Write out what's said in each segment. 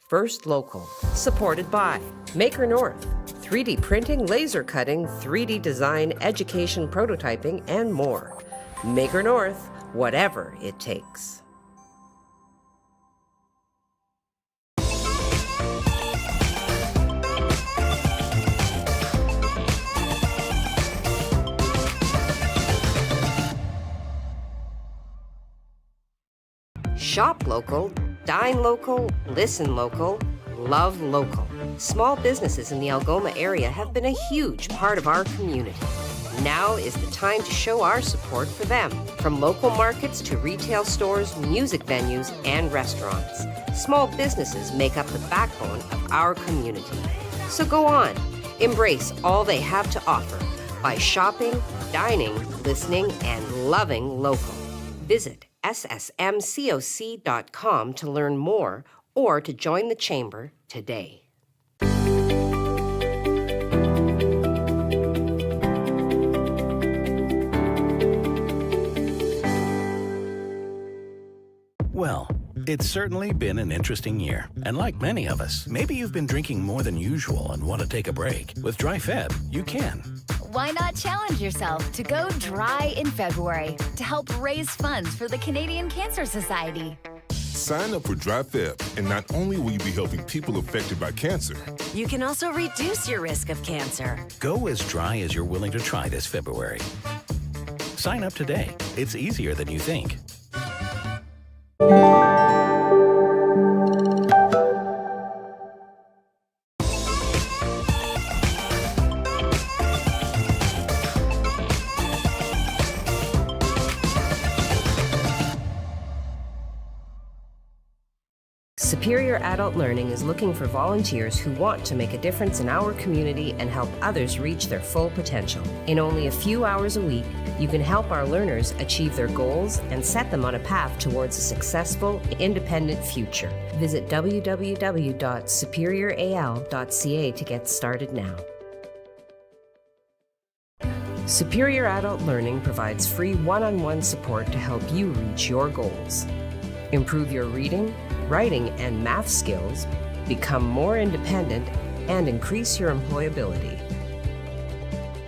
First Local. Supported by Maker North. 3D printing, laser cutting, 3D design, education, prototyping, and more. Maker North, whatever it takes. Shop local, dine local, listen local, love local. Small businesses in the Algoma area have been a huge part of our community. Now is the time to show our support for them. From local markets to retail stores, music venues, and restaurants. Small businesses make up the backbone of our community. So go on, embrace all they have to offer by shopping, dining, listening, and loving local. Visit ssmcoc.com to learn more or to join the chamber today. Well, it's certainly been an interesting year. And like many of us, maybe you've been drinking more than usual and want to take a break. With Dry Feb, you can. Why not challenge yourself to go dry in February to help raise funds for the Canadian Cancer Society? Sign up for Dry Feb, and not only will you be helping people affected by cancer, you can also reduce your risk of cancer. Go as dry as you're willing to try this February. Sign up today. It's easier than you think. Superior Adult Learning is looking for volunteers who want to make a difference in our community and help others reach their full potential. In only a few hours a week, you can help our learners achieve their goals and set them on a path towards a successful, independent future. Visit www.superioral.ca to get started now. Superior Adult Learning provides free one-on-one support to help you reach your goals. Improve your reading, writing, and math skills, become more independent, and increase your employability.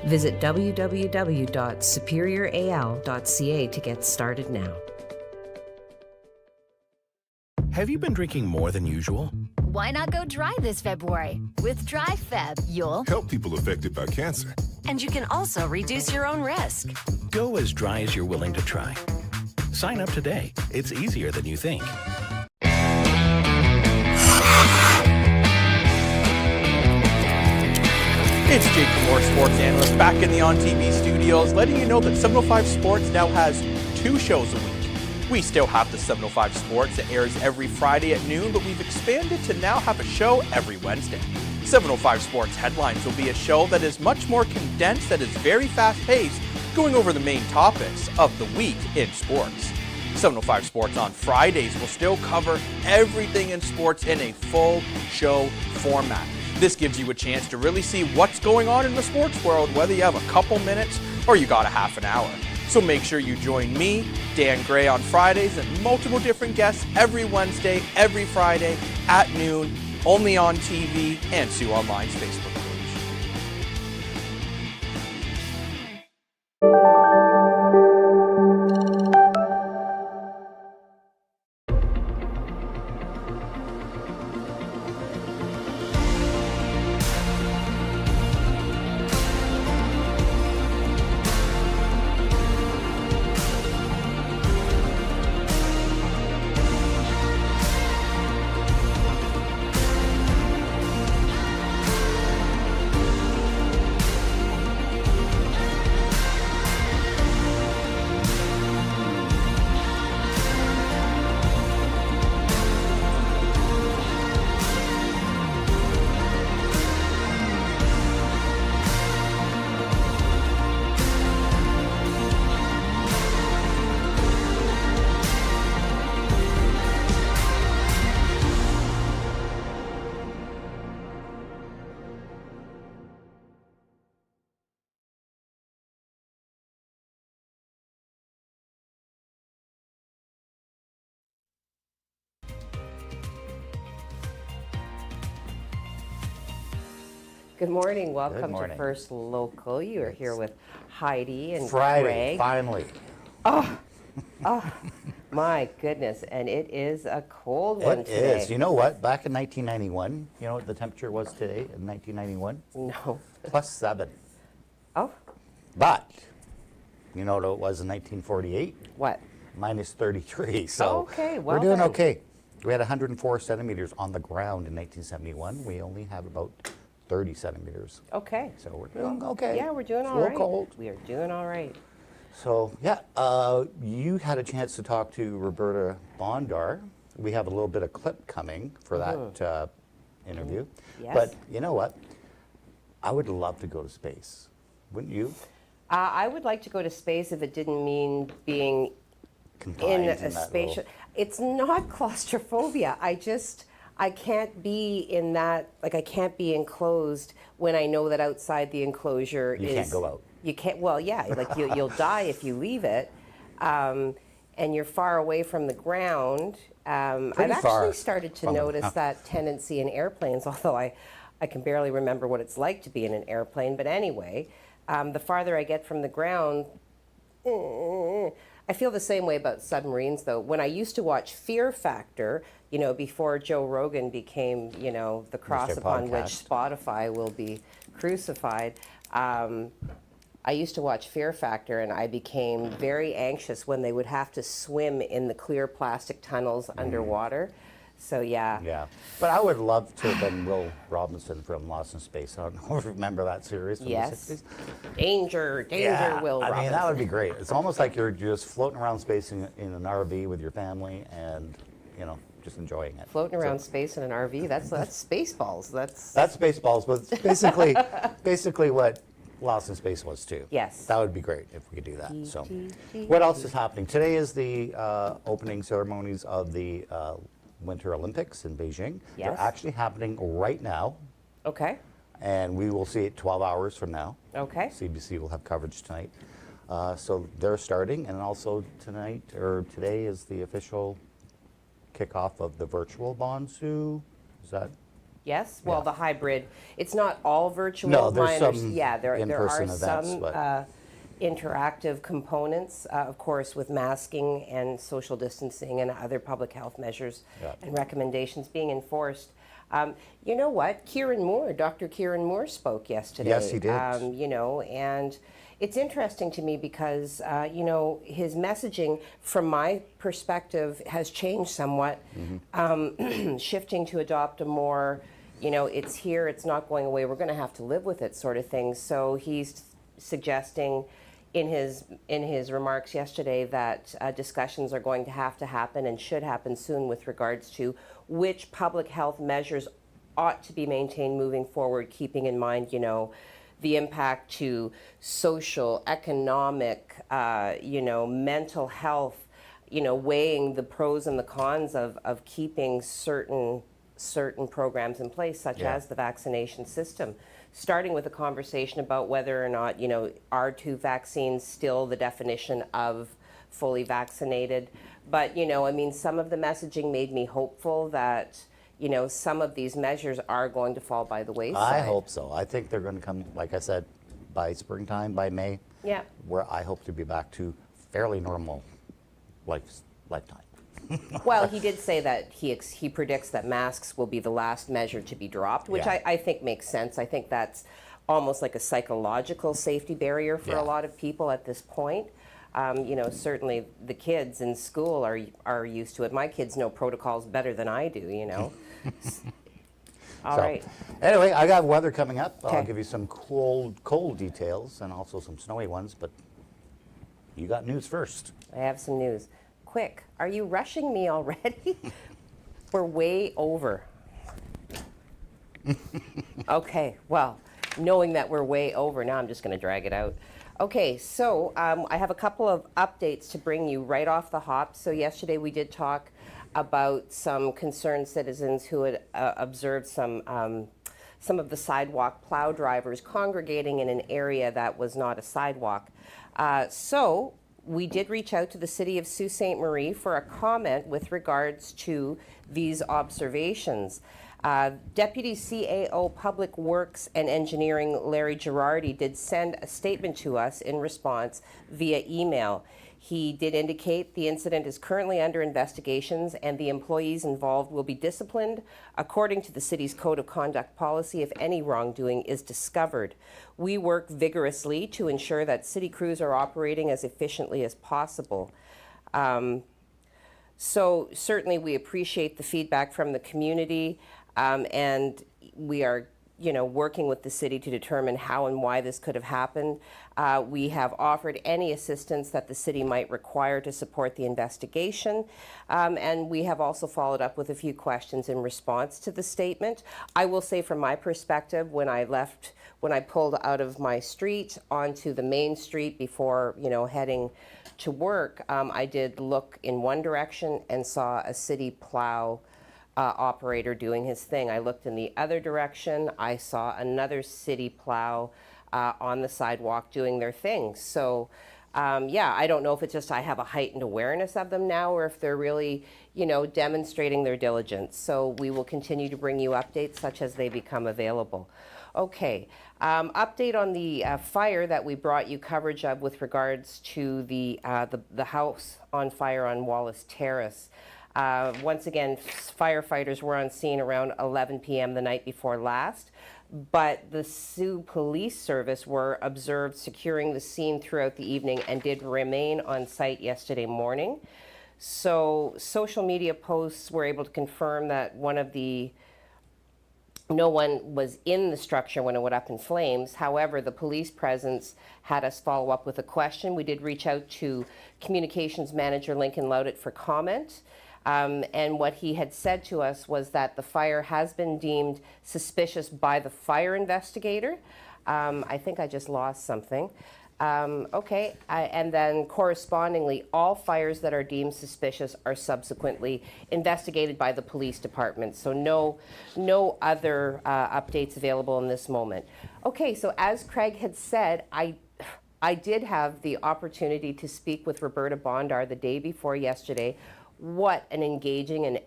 Visit www.superioral.ca to get started now. Have you been drinking more than usual? Why not go dry this February? With Dry Feb, you'll help people affected by cancer. And you can also reduce your own risk. Go as dry as you're willing to try. Sign up today. It's easier than you think. It's Jake Moore, sports analyst, back in the On TV studios, letting you know that 705 Sports now has 2 shows a week. We still have the 705 Sports that airs every Friday at noon, but we've expanded to now have a show every Wednesday. 705 Sports Headlines will be a show that is much more condensed, that is very fast-paced, going over the main topics of the week in sports. 705 Sports on Fridays will still cover everything in sports in a full show format. This gives you a chance to really see what's going on in the sports world, whether you have a couple minutes or you got a half an hour. So make sure you join me, Dan Gray, on Fridays and multiple different guests every Wednesday, every Friday at noon, only on TV and Sioux Online's Facebook page. Good morning. Welcome to morning. First Local. You are here with Heidi and Friday, Greg. finally. My goodness, and it is a cold one It today. is. You know what? Back in 1991, you know what the temperature was today in 1991? No. +7. Oh, But, you know what it was in 1948? what? -33. So Okay, well we're doing then. okay. We had 104 centimeters on the ground in 1971. We only have about 30 centimeters. Okay. So we're doing okay. Yeah, we're doing It's all a right. little cold. We are doing all right. So, yeah, you had a chance to talk to Roberta Bondar. We have a little bit of clip coming for that interview. Yes. But you know what? I would love to go to space. Wouldn't you? I would like to go to space if it didn't mean being Confined in a that spaceship. little- It's not claustrophobia. I can't be in that, like I can't be enclosed when I know that outside the enclosure You is... can't go out. You can't, well, yeah, like you'll die if you leave it. And you're far away from the ground. I've Pretty actually far started to from the notice ground. that tendency in airplanes, although I can barely remember what it's like to be in an airplane. But anyway, the farther I get from the ground, I feel the same way about submarines, though. When I used to watch Fear Factor, you know, before Joe Rogan became, you know, the cross Mr. upon which Podcast. Spotify will be crucified, I used to watch Fear Factor, and I became very anxious when they would have to swim in the clear plastic tunnels underwater. So, yeah. Yeah. But I would love to have been Will Robinson from Lost in Space. I don't know if you remember that series from Yes. the 60s. Danger, Will I Robinson. mean, that would be great. It's almost like you're just floating around space in an RV with your family and, you know, just enjoying it. Floating around So, space in an RV, that's Spaceballs. That's Spaceballs, but it's basically what Lost in Space was too. Yes. That would be great if we could do that. So, what else is happening? Today is the opening ceremonies of the Winter Olympics in Beijing. Yes. They're actually happening right now, okay. and we will see it 12 hours from now. Okay. CBC will have coverage tonight. So they're starting, and also today is the official kickoff of the virtual Bonsu. Is that? Yes, well, Yeah. the hybrid, it's not all virtual. No, there's My some yeah, there are in-person events, some but- interactive components, of course, with masking and social distancing and other public health measures Yeah. and recommendations being enforced. You know what? Dr. Kieran Moore spoke yesterday. Yes, he did. You know, and it's interesting to me because, you know, his messaging, from my perspective, has changed somewhat, shifting to adopt a more, you know, it's here, it's not going away, we're going to have to live with it sort of thing. So he's suggesting in his remarks yesterday that discussions are going to happen and should happen soon with regards to which public health measures ought to be maintained moving forward, keeping in mind, you know, the impact to social, economic, you know, mental health, you know, weighing the pros and the cons of keeping certain programs in place, such Yeah. as the vaccination system. Starting with a conversation about whether or not, you know, are 2 vaccines still the definition of fully vaccinated? But, you know, I mean, some of the messaging made me hopeful that, you know, some of these measures are going to fall by the wayside. I hope so. I think they're going to come, like I said, by springtime, by May. Yeah. Where I hope to be back to fairly normal lifetime. Well, he did say that he predicts that masks will be the last measure to be dropped, which Yeah. I think makes sense. I think that's almost like a psychological safety barrier for Yeah. a lot of people at this point. You know, certainly the kids in school are used to it. My kids know protocols better than I do, you know. All So, right. Anyway, I got weather coming up. I'll Okay. give you some cold details and also some snowy ones, but you got news first. I have some news. Quick, are you rushing me already? We're way over. Okay, well, knowing that we're way over, now I'm just going to drag it out. Okay, so I have a couple of updates to bring you right off the hop. So yesterday we did talk about some concerned citizens who had observed some of the sidewalk plow drivers congregating in an area that was not a sidewalk. So we did reach out to the City of Sault Ste. Marie for a comment with regards to these observations. Deputy CAO Public Works and Engineering Larry Girardi did send a statement to us in response via email. He did indicate the incident is currently under investigations and the employees involved will be disciplined according to the city's code of conduct policy if any wrongdoing is discovered. We work vigorously to ensure that city crews are operating as efficiently as possible. So certainly we appreciate the feedback from the community, and we are working with the city to determine how and why this could have happened. We have offered any assistance that the city might require to support the investigation, and we have also followed up with a few questions in response to the statement. I will say from my perspective, when I pulled out of my street onto the main street before heading to work, I did look in one direction and saw a city plow operator doing his thing. I looked in the other direction. I saw another city plow on the sidewalk doing their thing. So, yeah, I don't know if it's just I have a heightened awareness of them now or if they're really, demonstrating their diligence. So we will continue to bring you updates such as they become available. Okay, update on the fire that we brought you coverage of with regards to the house on fire on Wallace Terrace. Once again, firefighters were on scene around 11 p.m. the night before last, but the Sault Police Service were observed securing the scene throughout the evening and did remain on site yesterday morning. So social media posts were able to confirm that no one was in the structure when it went up in flames. However, the police presence had us follow up with a question. We did reach out to Communications Manager Lincoln Loudit for comment. And what he had said to us was that the fire has been deemed suspicious by the fire investigator. I think I just lost something. Okay, and then correspondingly, all fires that are deemed suspicious are subsequently investigated by the police department. So no other updates available in this moment. Okay, so as Craig had said, I did have the opportunity to speak with Roberta Bondar the day before yesterday. What an engaging and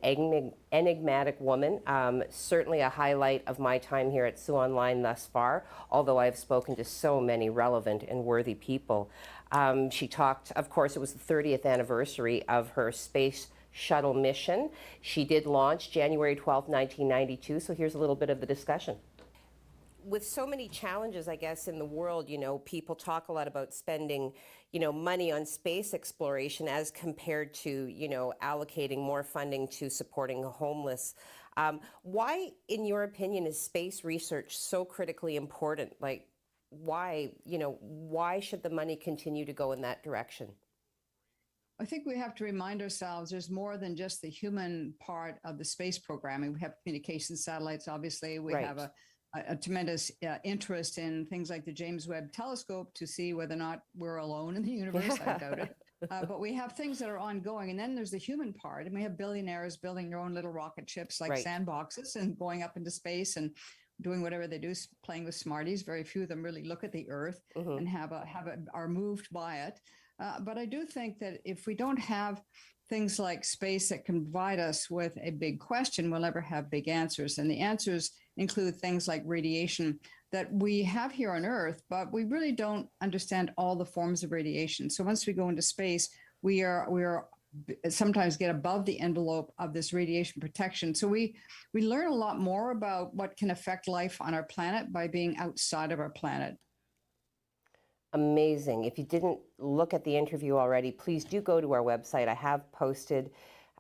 enigmatic woman. Certainly a highlight of my time here at Sault Online thus far, although I've spoken to so many relevant and worthy people. She talked, of course, it was the 30th anniversary of her space shuttle mission. She did launch January 12, 1992, so here's a little bit of the discussion. With so many challenges, I guess, in the world, people talk a lot about spending, money on space exploration as compared to, allocating more funding to supporting the homeless. Why, in your opinion, is space research so critically important? Like, why should the money continue to go in that direction? I think we have to remind ourselves there's more than just the human part of the space programming. We have communication satellites, obviously. We have a tremendous interest in things like the James Webb Telescope to see whether or not we're alone in the universe. I doubt it. But we have things that are ongoing. And then there's the human part. And we have billionaires building their own little rocket ships like sandboxes and going up into space and doing whatever they do, playing with Smarties. Very few of them really look at the Earth and are moved by it. But I do think that if we don't have things like space that can provide us with a big question, we'll never have big answers. And the answers include things like radiation that we have here on Earth, but we really don't understand all the forms of radiation. So once we go into space, we are sometimes get above the envelope of this radiation protection. So we learn a lot more about what can affect life on our planet by being outside of our planet. Amazing. If you didn't look at the interview already, please do go to our website. I have posted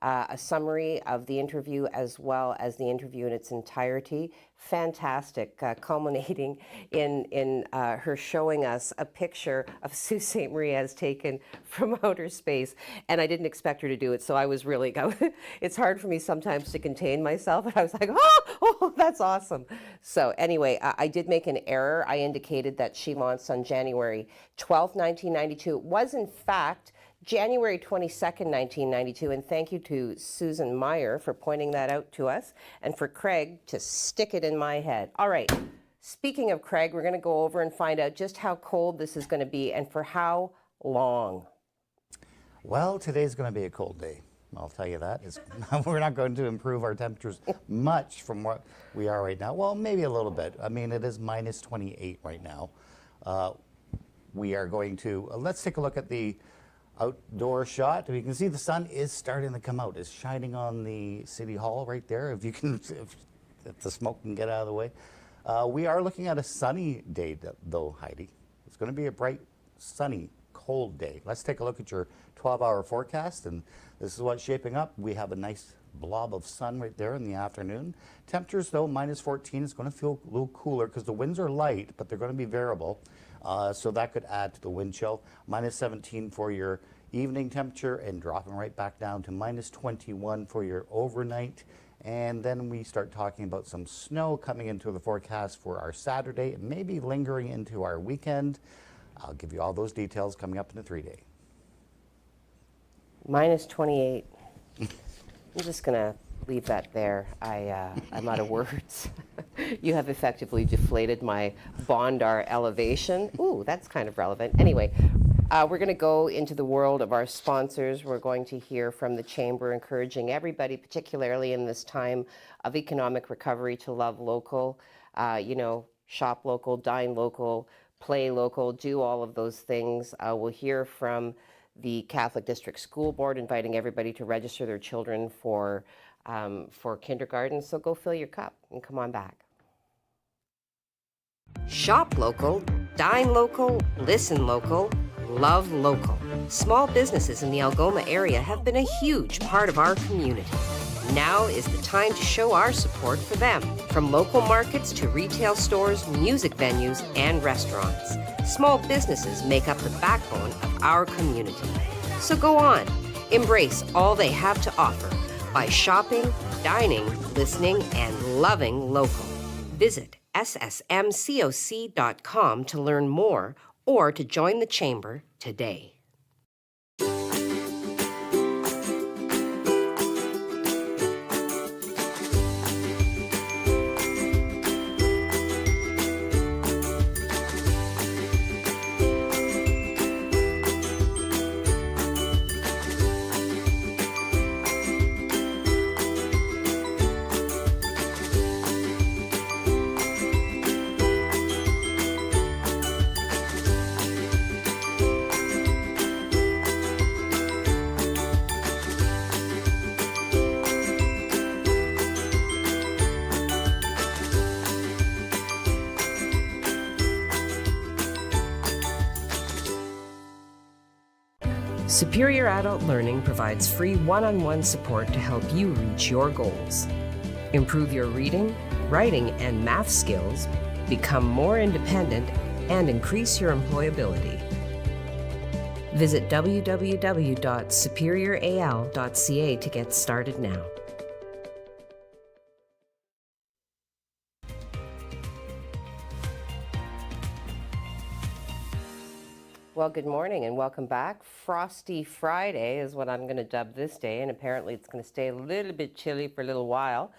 a summary of the interview as well as the interview in its entirety. Fantastic, culminating in her showing us a picture of Sault Ste. Marie as taken from outer space. And I didn't expect her to do it, so I was really, it's hard for me sometimes to contain myself. And I was like, oh, that's awesome. So anyway, I did make an error. I indicated that she launched on January 12th, 1992. It was, in fact, January 22nd, 1992, and thank you to Susan Meyer for pointing that out to us, and for Craig to stick it in my head. All right, speaking of Craig, we're going to go over and find out just how cold this is going to be and for how long. Well, today's going to be a cold day. I'll tell you that. We're not going to improve our temperatures much from what we are right now. Well, maybe a little bit. I mean, it is minus 28 right now. We are going to, let's take a look at the outdoor shot. You can see the sun is starting to come out. It's shining on the City Hall right there, if you can, if the smoke can get out of the way. We are looking at a sunny day though, Heidi. It's going to be a bright, sunny, cold day. Let's take a look at your 12-hour forecast, and this is what's shaping up. We have a nice blob of sun right there in the afternoon. Temperatures though, minus 14. It's going to feel a little cooler because the winds are light, but they're going to be variable. So that could add to the wind chill. Minus 17 for your evening temperature and dropping right back down to minus 21 for your overnight. And then we start talking about some snow coming into the forecast for our Saturday and maybe lingering into our weekend. I'll give you all those details coming up in the 3-day. Minus 28. I'm just going to leave that there. I'm out of words. You have effectively deflated my Bondar elevation. Ooh, that's kind of relevant. Anyway, we're going to go into the world of our sponsors. We're going to hear from the Chamber, encouraging everybody, particularly in this time of economic recovery, to love local. Shop local, dine local, play local, do all of those things. We'll hear from the Catholic District School Board, inviting everybody to register their children for kindergarten. So go fill your cup and come on back. Shop local, dine local, listen local, love local. Small businesses in the Algoma area have been a huge part of our community. Now is the time to show our support for them. From local markets to retail stores, music venues, and restaurants, small businesses make up the backbone of our community. So go on, embrace all they have to offer by shopping, dining, listening, and loving local. Visit ssmcoc.com to learn more or to join the Chamber today. Superior Adult Learning provides free one-on-one support to help you reach your goals. Improve your reading, writing, and math skills, become more independent, and increase your employability. Visit www.superioral.ca to get started now. Well, good morning and welcome back. Frosty Friday is what I'm going to dub this day, and apparently it's going to stay a little bit chilly for a little while.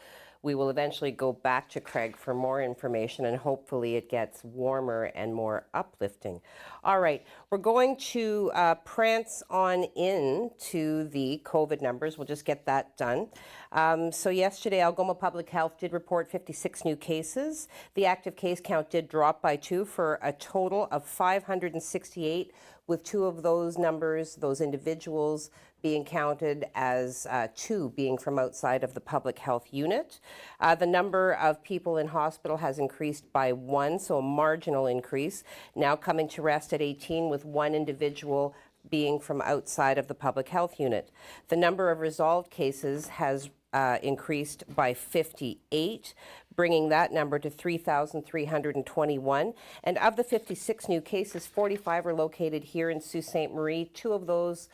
We will eventually go back to Craig for more information, and hopefully it gets warmer and more uplifting. All right, we're going to prance on into the COVID numbers. We'll just get that done. So yesterday, Algoma Public Health did report 56 new cases. The active case count did drop by 2 for a total of 568, with 2 of those numbers, those individuals, being counted as 2 being from outside of the public health unit. The number of people in hospital has increased by 1, so a marginal increase, now coming to rest at 18, with 1 individual being from outside of the public health unit. The number of resolved cases has increased by 58, bringing that number to 3,321. And of the 56 new cases, 45 are located here in Sault Ste. Marie. 2 of those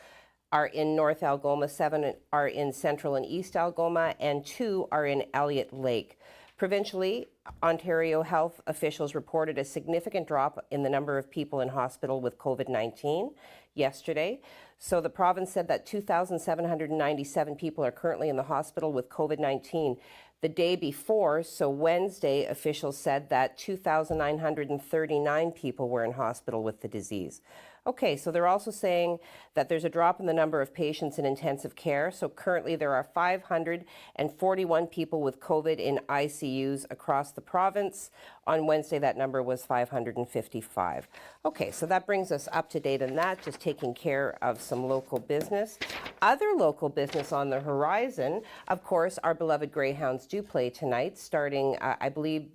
are in North Algoma, 7 are in Central and East Algoma, and 2 are in Elliott Lake. Provincially, Ontario health officials reported a significant drop in the number of people in hospital with COVID-19 yesterday. So the province said that 2,797 people are currently in the hospital with COVID-19. The day before, so Wednesday, officials said that 2,939 people were in hospital with the disease. Okay, so they're also saying that there's a drop in the number of patients in intensive care. So currently there are 541 people with COVID in ICUs across the province. On Wednesday, that number was 555. Okay, so that brings us up to date on that, just taking care of some local business. Other local business on the horizon, of course, our beloved Greyhounds do play tonight, starting, I believe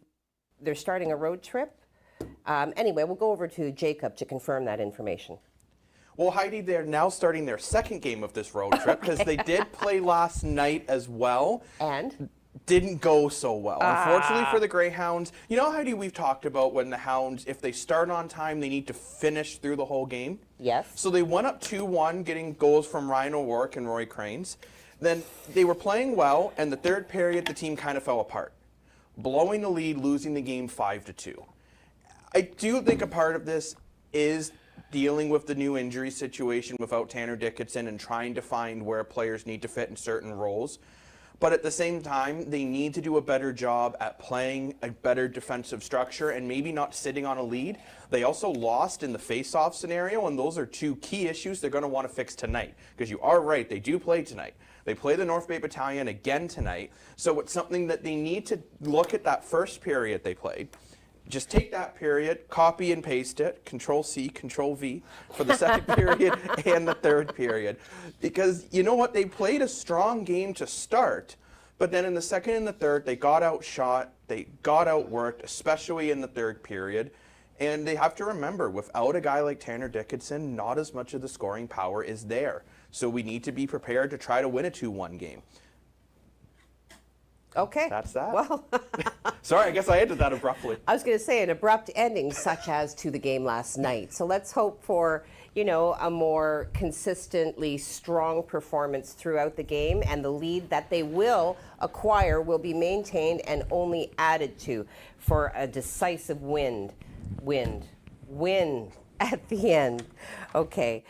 they're starting a road trip. Anyway, we'll go over to Jacob to confirm that information. Well, Heidi, they're now starting their second game of this road trip because they did play last night as well. And? Didn't go so well. Unfortunately for the Greyhounds, you know, Heidi, we've talked about when the Hounds, if they start on time, they need to finish through the whole game. Yes. So they went up 2-1, getting goals from Ryan O'Rourke and Roy Cranes. Then they were playing well, and the third period, the team kind of fell apart, blowing the lead, losing the game 5-2. I do think a part of this is dealing with the new injury situation without Tanner Dickinson and trying to find where players need to fit in certain roles. But at the same time, they need to do a better job at playing a better defensive structure and maybe not sitting on a lead. They also lost in the face-off scenario, and those are two key issues they're going to want to fix tonight. Because you are right, they do play tonight. They play the North Bay Battalion again tonight, so it's something that they need to look at that first period they played. Just take that period, copy and paste it, Control-C, Control-V for the second period and the third period. Because you know what? They played a strong game to start, but then in the second and the third, they got outshot, they got outworked, especially in the third period. And they have to remember, without a guy like Tanner Dickinson, not as much of the scoring power is there. So we need to be prepared to try to win a 2-1 game. Okay. That's that. Well, sorry, I guess I ended that abruptly. I was going to say an abrupt ending, such as to the game last night. So let's hope for, you know, a more consistently strong performance throughout the game, and the lead that they will acquire will be maintained and only added to for a decisive win at the end. Okay,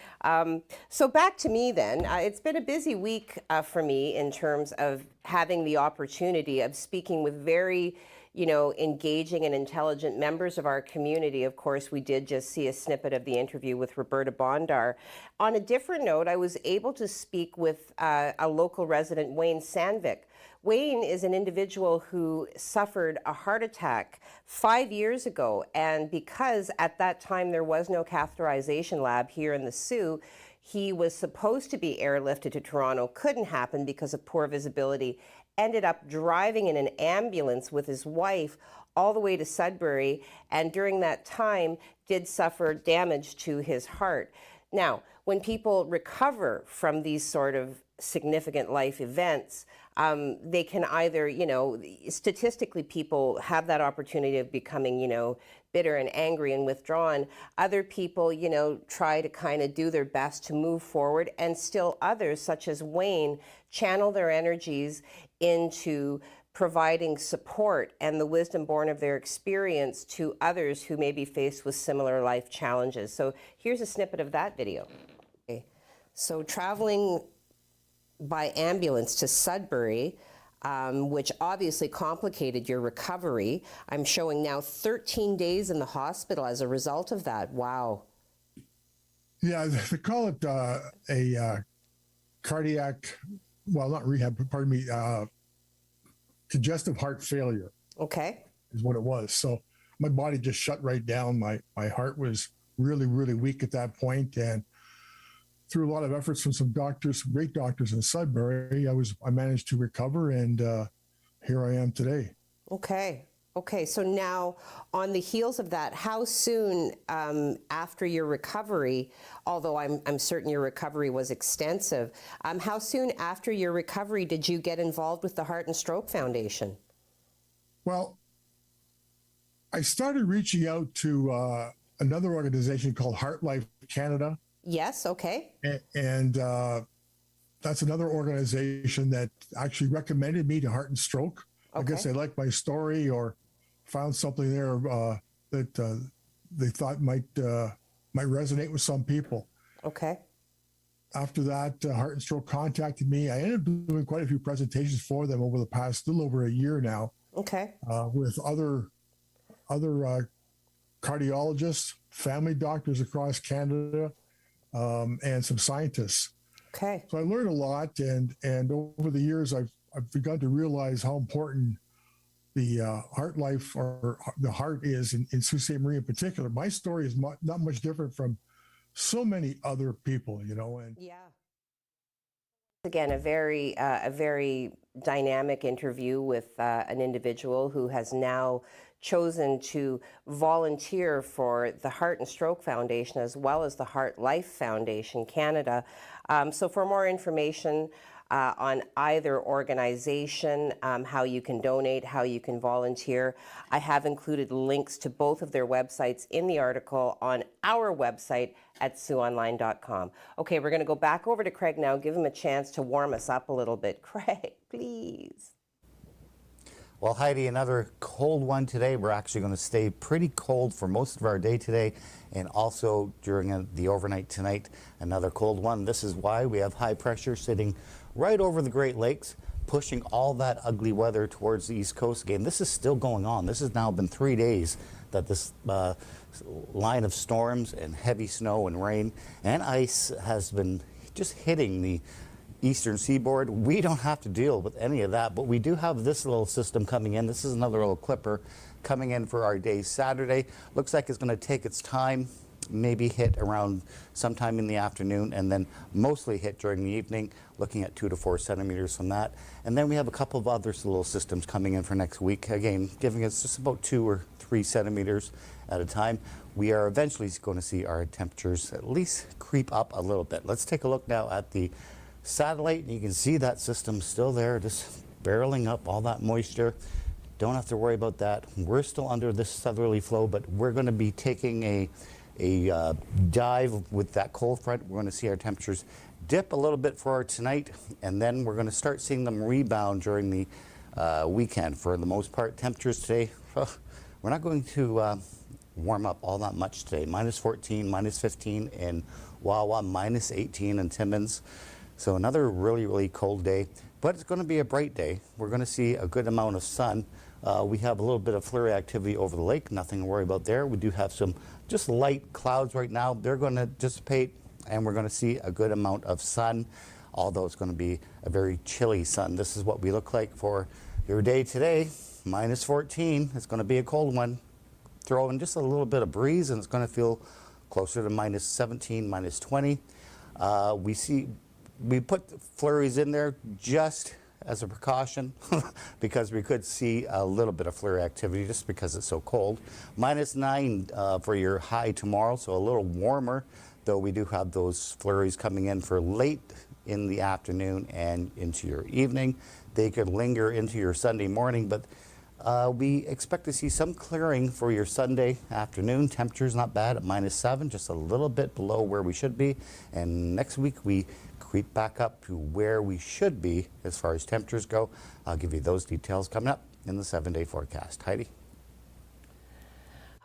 so back to me then. It's been a busy week for me in terms of having the opportunity of speaking with very, you know, engaging and intelligent members of our community. Of course, we did just see a snippet of the interview with Roberta Bondar. On a different note, I was able to speak with a local resident, Wayne Sandvik. Wayne is an individual who suffered a heart attack 5 years ago, and because at that time there was no catheterization lab here in the Sault, he was supposed to be airlifted to Toronto, couldn't happen because of poor visibility, ended up driving in an ambulance with his wife all the way to Sudbury, and during that time did suffer damage to his heart. Now, when people recover from these sort of significant life events, they can either, you know, statistically people have that opportunity of becoming, you know, bitter and angry and withdrawn. Other people, you know, try to kind of do their best to move forward, and still others, such as Wayne, channel their energies into providing support and the wisdom born of their experience to others who may be faced with similar life challenges. So here's a snippet of that video. Okay. So traveling by ambulance to Sudbury, which obviously complicated your recovery. I'm showing now 13 days in the hospital as a result of that. Wow. Yeah, they call it a cardiac, well, not rehab, but pardon me, congestive heart failure. Okay. Is what it was. So my body just shut right down. My heart was really, really weak at that point, and through a lot of efforts from some doctors, some great doctors in Sudbury, I managed to recover, and here I am today. Okay. Okay. So now, on the heels of that, how soon after your recovery, although I'm certain your recovery was extensive, how soon after your recovery did you get involved with the Heart and Stroke Foundation? Well, I started reaching out to another organization called Heart Life Canada. Yes, okay. And that's another organization that actually recommended me to Heart and Stroke. Okay. I guess they liked my story or found something there that they thought might resonate with some people. Okay. After that, Heart and Stroke contacted me. I ended up doing quite a few presentations for them over the past little over a year now. Okay. With other cardiologists, family doctors across Canada, and some scientists. Okay. So I learned a lot, and over the years, I've begun to realize how important the heart life or the heart is in Sault Ste. Marie in particular. My story is not much different from so many other people, and Yeah. Again, a very dynamic interview with an individual who has now chosen to volunteer for the Heart and Stroke Foundation as well as the Heart Life Foundation Canada. So for more information on either organization, how you can donate, how you can volunteer, I have included links to both of their websites in the article on our website at SiouxOnline.com. Okay, we're going to go back over to Craig now, give him a chance to warm us up a little bit. Craig, please. Well, Heidi, another cold one today. We're actually going to stay pretty cold for most of our day today, and also during the overnight tonight, another cold one. This is why we have high pressure sitting right over the Great Lakes, pushing all that ugly weather towards the East Coast again. This is still going on. This has now been 3 days that this line of storms and heavy snow and rain and ice has been just hitting the eastern seaboard. We don't have to deal with any of that, but we do have this little system coming in. This is another little clipper coming in for our day Saturday. Looks like it's going to take its time, maybe hit around sometime in the afternoon, and then mostly hit during the evening, looking at 2 to 4 centimeters from that. And then we have a couple of other little systems coming in for next week, again giving us just about 2 or 3 centimeters at a time. We are eventually going to see our temperatures at least creep up a little bit. Let's take a look now at the satellite, and you can see that system still there, just barreling up all that moisture. Don't have to worry about that. We're still under this southerly flow, but we're going to be taking a dive with that cold front. We're going to see our temperatures dip a little bit for our tonight, and then we're going to start seeing them rebound during the weekend. For the most part, temperatures today, we're not going to warm up all that much today. Minus 14, minus 15 in Wawa, minus 18 in Timmins. So another really, really cold day, but it's going to be a bright day. We're going to see a good amount of sun. We have a little bit of flurry activity over the lake, nothing to worry about there. We do have some just light clouds right now. They're going to dissipate, and we're going to see a good amount of sun, although it's going to be a very chilly sun. This is what we look like for your day today. Minus 14. It's going to be a cold one. Throw in just a little bit of breeze, and it's going to feel closer to minus 17, minus 20. We put flurries in there just as a precaution because we could see a little bit of flurry activity just because it's so cold. Minus 9 for your high tomorrow, so a little warmer, though we do have those flurries coming in for late in the afternoon and into your evening. They could linger into your Sunday morning, but we expect to see some clearing for your Sunday afternoon. Temperature's not bad at minus 7, just a little bit below where we should be. And next week we creep back up to where we should be as far as temperatures go. I'll give you those details coming up in the 7-day forecast. Heidi?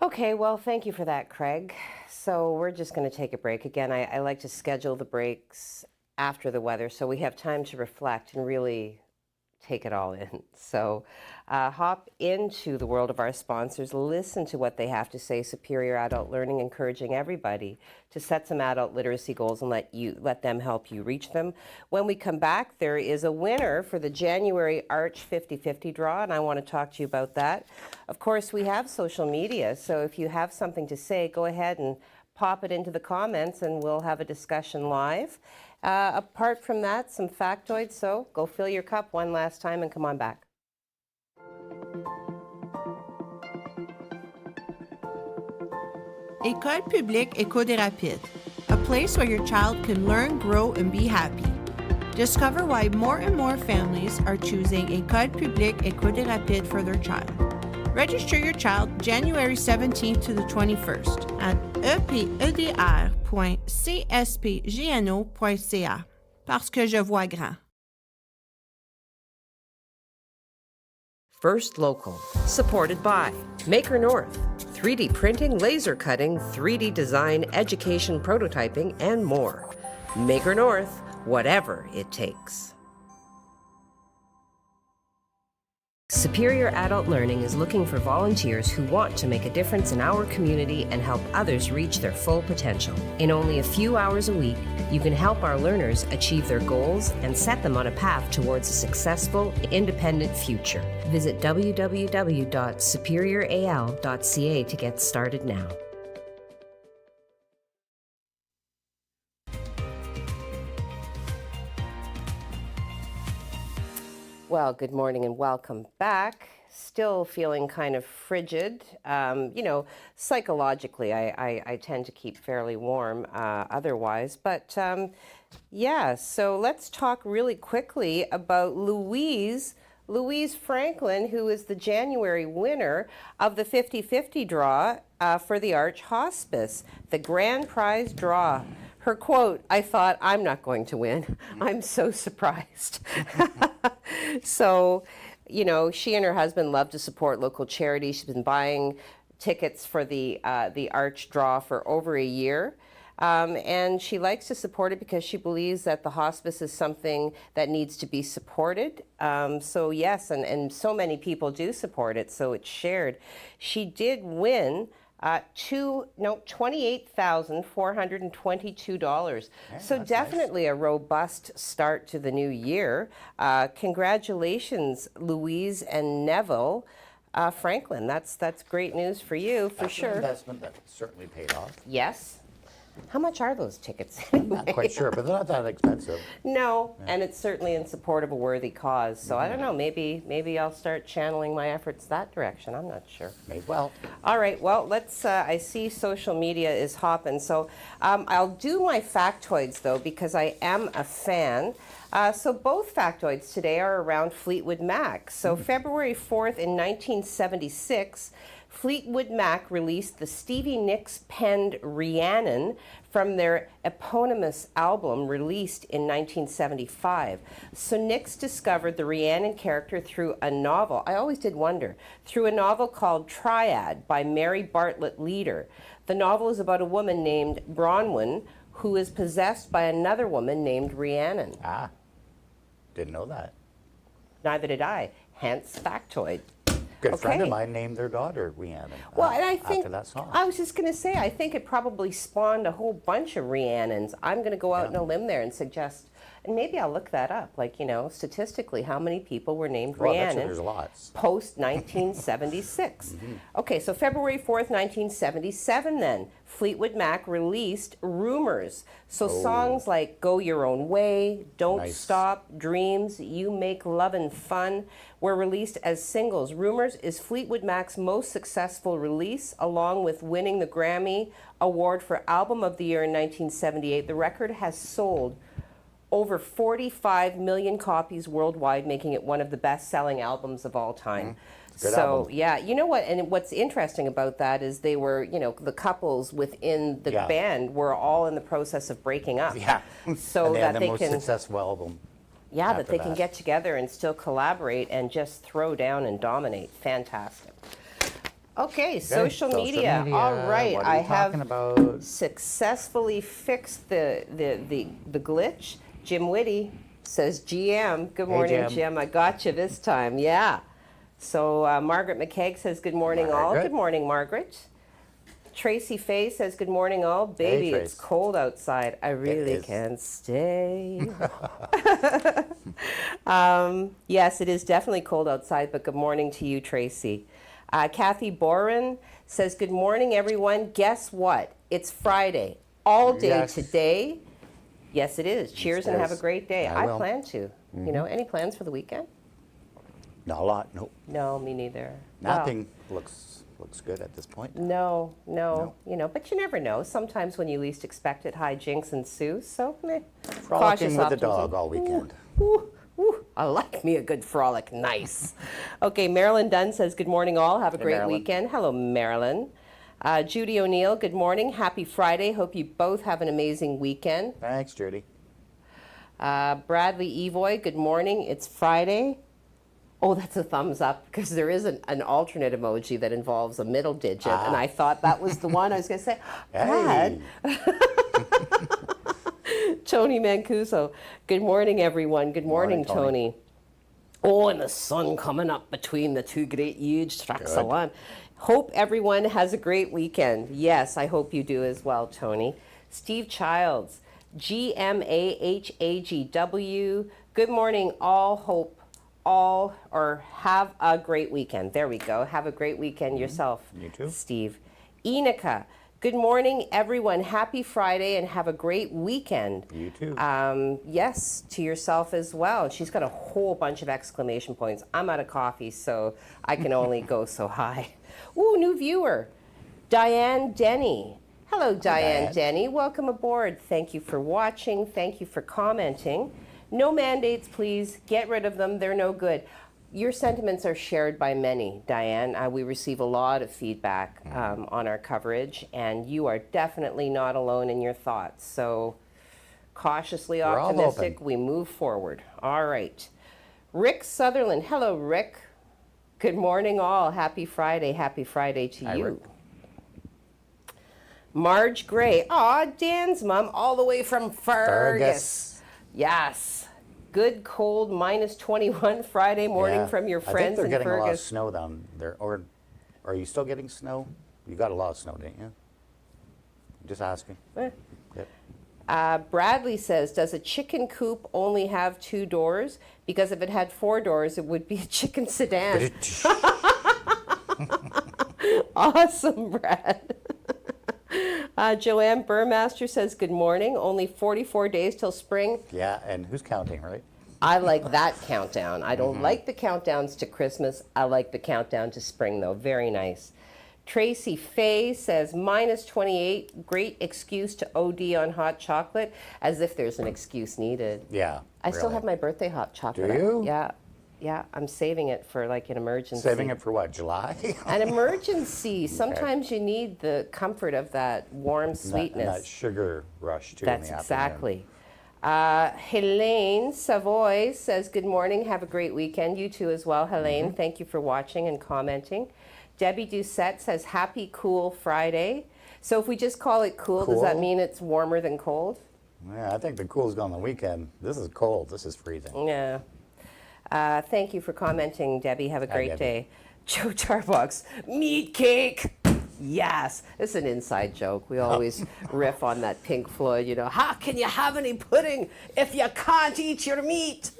Okay, well, thank you for that, Craig. So we're just going to take a break. Again, I like to schedule the breaks after the weather so we have time to reflect and really take it all in. So hop into the world of our sponsors, listen to what they have to say. Superior Adult Learning, encouraging everybody to set some adult literacy goals and let them help you reach them. When we come back, there is a winner for the January Arch 50/50 draw, and I want to talk to you about that. Of course, we have social media, so if you have something to say, go ahead and pop it into the comments and we'll have a discussion live. Apart from that, some factoids, so go fill your cup one last time and come on back. École publique Éco des Rapides, a place where your child can learn, grow, and be happy. Discover why more and more families are choosing École publique Éco des Rapides for their child. Register your child January 17th to the 21st at epedr.cspgno.ca. Parce que je vois grand. First Local, supported by Maker North, 3D printing, laser cutting, 3D design, education prototyping, and more. Maker North, whatever it takes. Superior Adult Learning is looking for volunteers who want to make a difference in our community and help others reach their full potential. In only a few hours a week, you can help our learners achieve their goals and set them on a path towards a successful, independent future. Visit www.superioral.ca to get started now. Well, good morning and welcome back. Still feeling kind of frigid. Psychologically, I tend to keep fairly warm otherwise. But yeah, so let's talk really quickly about Louise Franklin, who is the January winner of the 50-50 draw for the Arch Hospice, the grand prize draw. Her quote, "I thought, I'm not going to win. I'm so surprised." So, she and her husband love to support local charities. She's been buying tickets for the Arch draw for over a year. And she likes to support it because she believes that the hospice is something that needs to be supported. So yes, and so many people do support it, so it's shared. She did win $28,422. Yeah, so definitely nice. A robust start to the new year. Congratulations, Louise and Neville Franklin. That's great news for you, for That's sure. an investment that certainly paid off. Yes. How much are those tickets anyway? Not quite sure, but they're not that expensive. No, and it's certainly in support of a worthy cause. So I don't know, maybe I'll start channeling my efforts that direction. I'm not sure. May well. All right, well, let's, I see social media is hopping. So I'll do my factoids, though, because I am a fan. So both factoids today are around Fleetwood Mac. So February 4th in 1976, Fleetwood Mac released the Stevie Nicks penned Rhiannon from their eponymous album released in 1975. So Nicks discovered the Rhiannon character through a novel. I always did wonder, through a novel called Triad by Mary Bartlett Leader. The novel is about a woman named Bronwyn who is possessed by another woman named Rhiannon. Ah, didn't know that. Neither did I, hence factoid. Good friend of mine named their daughter Rhiannon. Well, and I think, after that song. I was just going to say, I think it probably spawned a whole bunch of Rhiannons. I'm going to go out on a limb there and suggest, and maybe I'll look that up, like, statistically, how many people were named Rhiannon there's lots. post 1976. Okay, so February 4th, 1977 then, Fleetwood Mac released Rumors. So songs like Go Your Own Way, Don't Stop, Dreams, You Make Lovin' Fun were released as singles. Rumors is Fleetwood Mac's most successful release, along with winning the Grammy Award for Album of the Year in 1978. The record has sold over 45 million copies worldwide, making it one of the best-selling albums of all time. Good so, album. yeah, you know what, and what's interesting about that is they were, the couples within the band were all in the process of breaking up. Yeah. So and they that had the they most can... successful album. Yeah, that after they can get together and still collaborate and just throw down and dominate. Fantastic. Okay, social media. All right, what are I you have talking about? successfully fixed the glitch. Jim Whitty says, GM. Good morning, Jim. I got you this time. Yeah. So Margaret McKeag says, good morning, all. Good morning, Margaret. Tracy Faye says, good morning, all. Baby, Hey, it's cold outside. I really can't stay. Yes, it is definitely cold outside, but good morning to you, Tracy. Kathy Boren says, good morning, everyone. Guess what? It's Friday. All day today. Yes, it is. Cheers and have a great day. I plan to. Any plans for the weekend? Not a lot, nope. No, me neither. Nothing looks good at this point. No. But you never know. Sometimes when you least expect it, hijinks ensue. So, Frolicking with the dog all weekend. Ooh, I like me a good frolic. Nice. Okay, Marilyn Dunn says, good morning, all. Have a great weekend. Hello, Marilyn. Judy O'Neill, good morning. Happy Friday. Hope you both have an amazing weekend. Thanks, Judy. Bradley Evoy, good morning. It's Friday. Oh, that's a thumbs up, because there is an alternate emoji that involves a middle digit, and I thought that was the one I was going to say. Brad. Tony Mancuso, good morning, everyone. Good morning, Tony. Oh, and the sun coming up between the two great huge tracts of land. Hope everyone has a great weekend. Yes, I hope you do as well, Tony. Steve Childs, GMAHAGW. Good morning, all. Hope all or have a great weekend. There we go. Have a great weekend yourself. You too. Steve. Enica. Good morning, everyone. Happy Friday and have a great weekend. You too. Yes, to yourself as well. She's got a whole bunch of exclamation points. I'm out of coffee, so I can only go so high. Ooh, new viewer. Diane Denny. Hello, Diane Denny. Welcome aboard. Thank you for watching. Thank you for commenting. No mandates, please. Get rid of them. They're no good. Your sentiments are shared by many, Diane. We receive a lot of feedback on our coverage, and you are definitely not alone in your thoughts. So, cautiously optimistic, we move forward. All right. Rick Sutherland. Hello, Rick. Good morning, all. Happy Friday. Happy Friday to you. Rick. Marge Gray. Aw, Dan's mom, all the way from Fergus. Yes. Good cold -21 Friday morning from your friends in Fergus. I think they're getting a lot of snow down there. Or are you still getting snow? You got a lot of snow, didn't you? Just asking. Yep. Bradley says, does a chicken coop only have 2 doors? Because if it had 4 doors, it would be a chicken sedan. Awesome, Brad. Joanne Burmaster says, good morning. Only 44 days till spring. Yeah, and who's counting, right? I like that countdown. I don't like the countdowns to Christmas. I like the countdown to spring, though. Very nice. Tracy Fay says, -28, great excuse to OD on hot chocolate, as if there's an excuse needed. Yeah, I still have my birthday hot chocolate. Do you? Yeah, I'm saving it for like an emergency. Saving it for what, July? An emergency. Sometimes you need the comfort of that warm sweetness. And that sugar rush, too, That's in the exactly. Helene Savoy says, good morning, have a great weekend. You too as well, Helene. Thank you for watching and commenting. Debbie Doucette says, happy cool Friday. So if we just call it cool, does that mean it's warmer than cold? Yeah, I think the cool's gone the weekend. This is cold. This is freezing. Yeah. Thank you for commenting, Debbie. Have a great day. Joe Tarbox, meat cake. Yes, it's an inside joke. We always riff on that Pink Floyd, you know, how can you have any pudding if you can't eat your meat?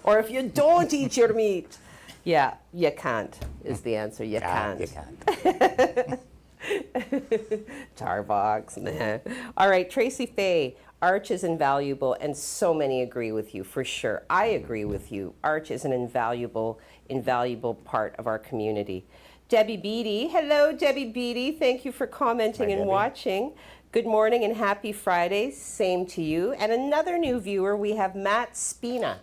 Or if you don't eat your meat? Yeah, you can't is the answer. You can't. You can't. Tarbox. All right, Tracy Fay. Arch is invaluable, and so many agree with you, for sure. I agree with you. Arch is an invaluable part of our community. Debbie Beatty. Hello, Debbie Beatty. Thank you for commenting and watching. Good morning and happy Friday. Same to you. And another new viewer, we have Matt Spina.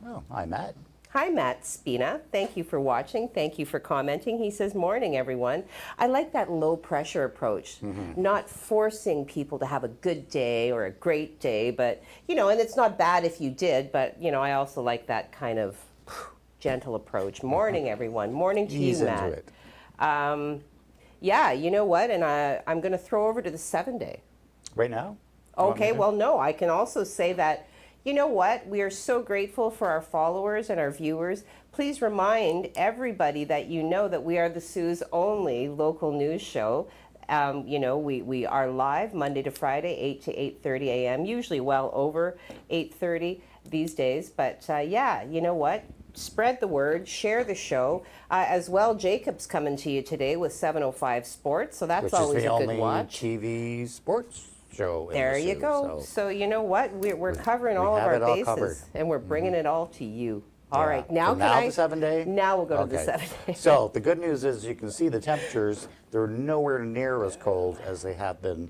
Oh, hi, Matt. Hi, Matt Spina. Thank you for watching. Thank you for commenting. He says, morning, everyone. I like that low pressure approach, not forcing people to have a good day or a great day, but, you know, and it's not bad if you did, but, you know, I also like that kind of gentle approach. Morning, everyone. Morning to you, Matt. Into it. Yeah, you know what? And I'm going to throw over to the 7-day. Right now? Okay, well, no, I can also say that, you know what? We are so grateful for our followers and our viewers. Please remind everybody that you know that we are the Sioux's only local news show. You know, we are live Monday to Friday, 8 to 8:30 a.m., usually well over 8:30 these days. But yeah, you know what? Spread the word, share the show. As well, Jacob's coming to you today with 7:05 Sports, so that's always a good watch. TV sports show. There you go. So you know what? We're covering all of our bases, and we're bringing it all to you. All right, now so can now I? the 7-day? Now we'll go to the 7-day. So the good news is you can see the temperatures. They're nowhere near as cold as they have been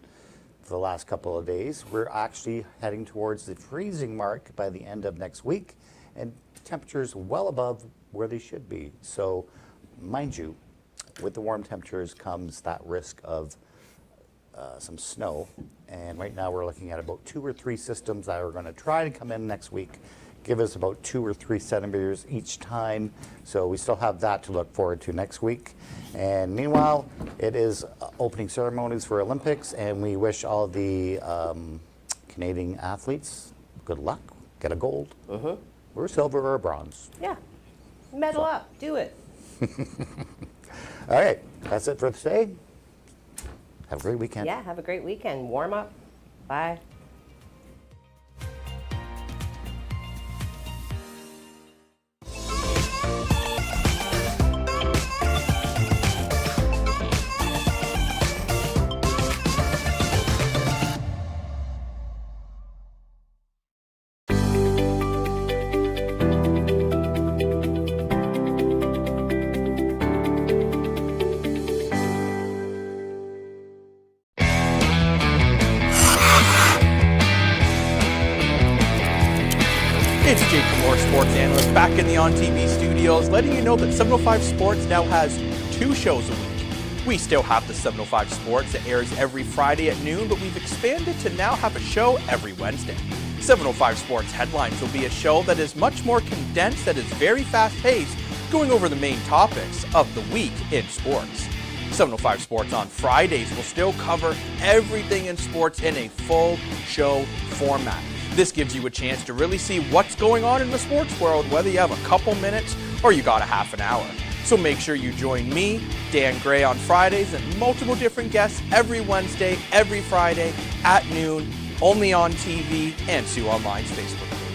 for the last couple of days. We're actually heading towards the freezing mark by the end of next week, and temperatures well above where they should be. So, mind you, with the warm temperatures comes that risk of some snow. And right now we're looking at about 2 or 3 systems that are going to try to come in next week, give us about 2 or 3 centimeters each time. So we still have that to look forward to next week. And meanwhile, it is opening ceremonies for Olympics, and we wish all the Canadian athletes good luck, get a gold, or silver or bronze. Yeah. Medal up. Do it. All right, that's it for today. Have a great weekend. Yeah, have a great weekend. Warm up. Bye. It's Jake Moore, sports analyst, back in the On TV studios, letting you know that 705 Sports now has 2 shows a week. We still have the 705 Sports that airs every Friday at noon, but we've expanded to now have a show every Wednesday. 705 Sports Headlines will be a show that is much more condensed, that is very fast-paced, going over the main topics of the week in sports. 705 Sports on Fridays will still cover everything in sports in a full show format. This gives you a chance to really see what's going on in the sports world, whether you have a couple minutes or you got a half an hour. So make sure you join me, Dan Gray, on Fridays and multiple different guests every Wednesday, every Friday at noon, only on TV and Sioux Online's Facebook page.